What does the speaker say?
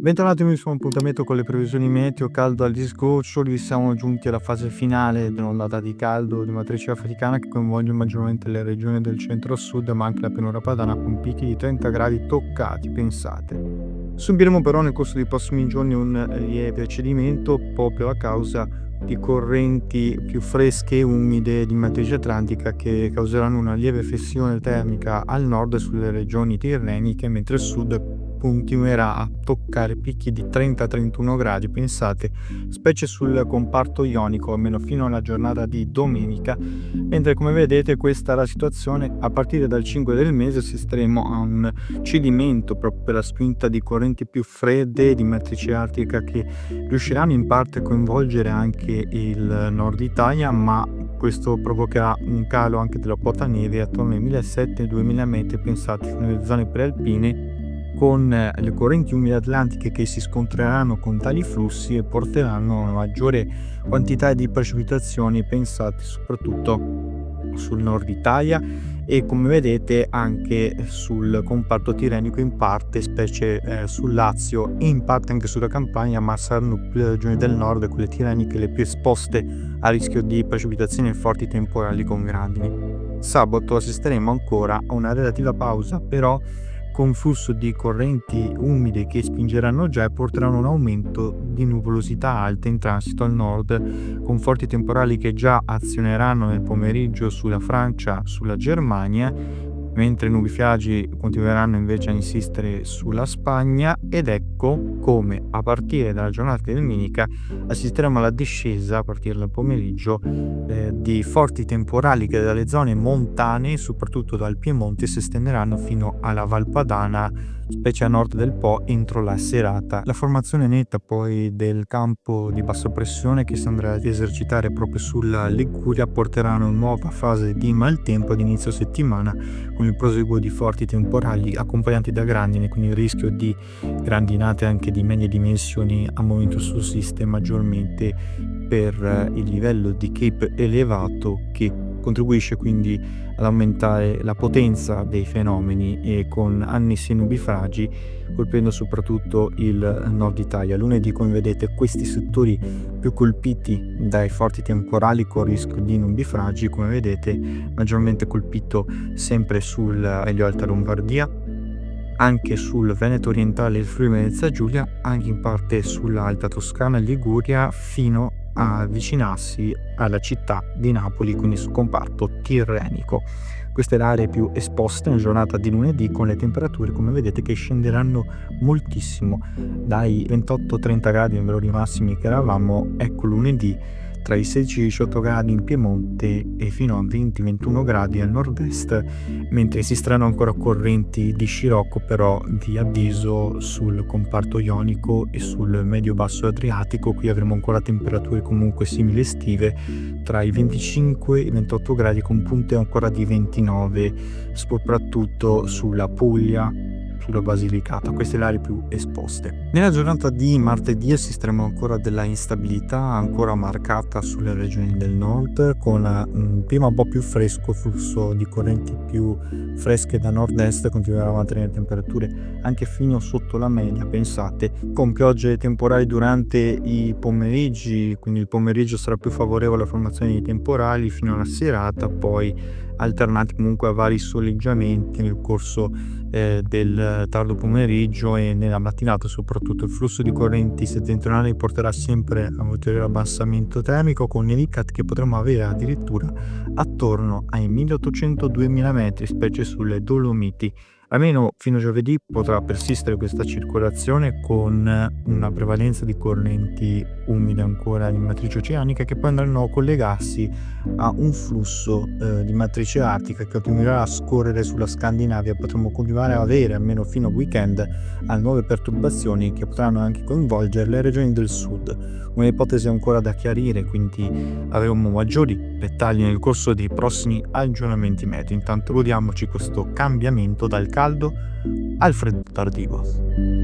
Bentornati in un nuovo appuntamento con le previsioni meteo, caldo agli sgoccioli. Siamo giunti alla fase finale dell'ondata di caldo di matrice africana che coinvolge maggiormente le regioni del centro-sud, ma anche la pianura padana con picchi di 30 gradi toccati, pensate. Subiremo però nel corso dei prossimi giorni un lieve cedimento proprio a causa di correnti più fresche e umide di matrice atlantica che causeranno una lieve flessione termica al nord sulle regioni tirreniche, mentre il sud continuerà a toccare picchi di 30-31 gradi, pensate, specie sul comparto ionico, almeno fino alla giornata di domenica, mentre come vedete questa è la situazione. A partire dal 5 del mese assisteremo a un cedimento proprio per la spinta di correnti più fredde di matrice artica che riusciranno in parte a coinvolgere anche il nord Italia, ma questo provocherà un calo anche della quota neve attorno ai 1700-2000 metri, pensate, nelle zone prealpine, con le correnti umide atlantiche che si scontreranno con tali flussi e porteranno una maggiore quantità di precipitazioni, pensate soprattutto sul nord Italia e come vedete anche sul comparto tirrenico in parte, specie sul Lazio e in parte anche sulla Campania, ma saranno più le regioni del nord, quelle tirreniche, le più esposte a rischio di precipitazioni e forti temporali con grandini. Sabato assisteremo ancora a una relativa pausa, però con flusso di correnti umide che spingeranno già e porteranno un aumento di nuvolosità alta in transito al nord, con forti temporali che già azioneranno nel pomeriggio sulla Francia, sulla Germania, mentre i nubifragi continueranno invece a insistere sulla Spagna. Ed ecco come a partire dalla giornata di domenica assisteremo alla discesa a partire dal pomeriggio di forti temporali che dalle zone montane, soprattutto dal Piemonte, si estenderanno fino alla Val Padana, specie a nord del Po, entro la serata. La formazione netta poi del campo di bassa pressione che si andrà ad esercitare proprio sulla Liguria porterà a una nuova fase di maltempo ad inizio settimana, con il proseguo di forti temporali accompagnati da grandine, quindi il rischio di grandinate anche di medie dimensioni al momento sussiste maggiormente per il livello di Cape elevato, che contribuisce quindi ad aumentare la potenza dei fenomeni e con annessi nubifragi colpendo soprattutto il nord Italia. Lunedì, come vedete, questi settori più colpiti dai forti temporali con rischio di nubifragi, come vedete, maggiormente colpito sempre sul Elio Alta Lombardia, anche sul Veneto orientale e il Friuli Venezia Giulia, anche in parte sulla Alta Toscana e Liguria, fino a avvicinarsi alla città di Napoli, quindi sul comparto tirrenico. Queste le aree più esposte nella giornata di lunedì, con le temperature come vedete che scenderanno moltissimo dai 28-30 gradi nei valori massimi che eravamo, ecco lunedì tra i 16-18 gradi in Piemonte e fino a 20-21 gradi al nord-est, mentre esisteranno ancora correnti di scirocco però vi avviso sul comparto ionico e sul medio-basso Adriatico. Qui avremo ancora temperature comunque simili estive tra i 25 e i 28 gradi con punte ancora di 29, soprattutto sulla Puglia, sulla Basilicata. Queste le aree più esposte. Nella giornata di martedì assisteremo ancora della instabilità ancora marcata sulle regioni del nord, con un clima un po' più fresco, flusso di correnti più fresche da nord-est, continuerà a mantenere temperature anche fino sotto la media, pensate, con piogge temporali durante i pomeriggi, quindi il pomeriggio sarà più favorevole alla formazione di temporali fino alla serata, poi alternati comunque a vari soleggiamenti nel corso del tardo pomeriggio e nella mattinata. Soprattutto il flusso di correnti settentrionali porterà sempre a un ulteriore abbassamento termico, con nevicate che potremo avere addirittura attorno ai 1800-2000 metri, specie sulle Dolomiti. Almeno fino a giovedì potrà persistere questa circolazione con una prevalenza di correnti umide ancora di matrice oceanica che poi andranno a collegarsi a un flusso di matrice artica che continuerà a scorrere sulla Scandinavia. Potremo continuare a avere almeno fino a weekend nuove perturbazioni che potranno anche coinvolgere le regioni del sud. Un'ipotesi ancora da chiarire, quindi avremo maggiori dettagli nel corso dei prossimi aggiornamenti meteo. Intanto godiamoci questo cambiamento dal caldo al freddo tardivo.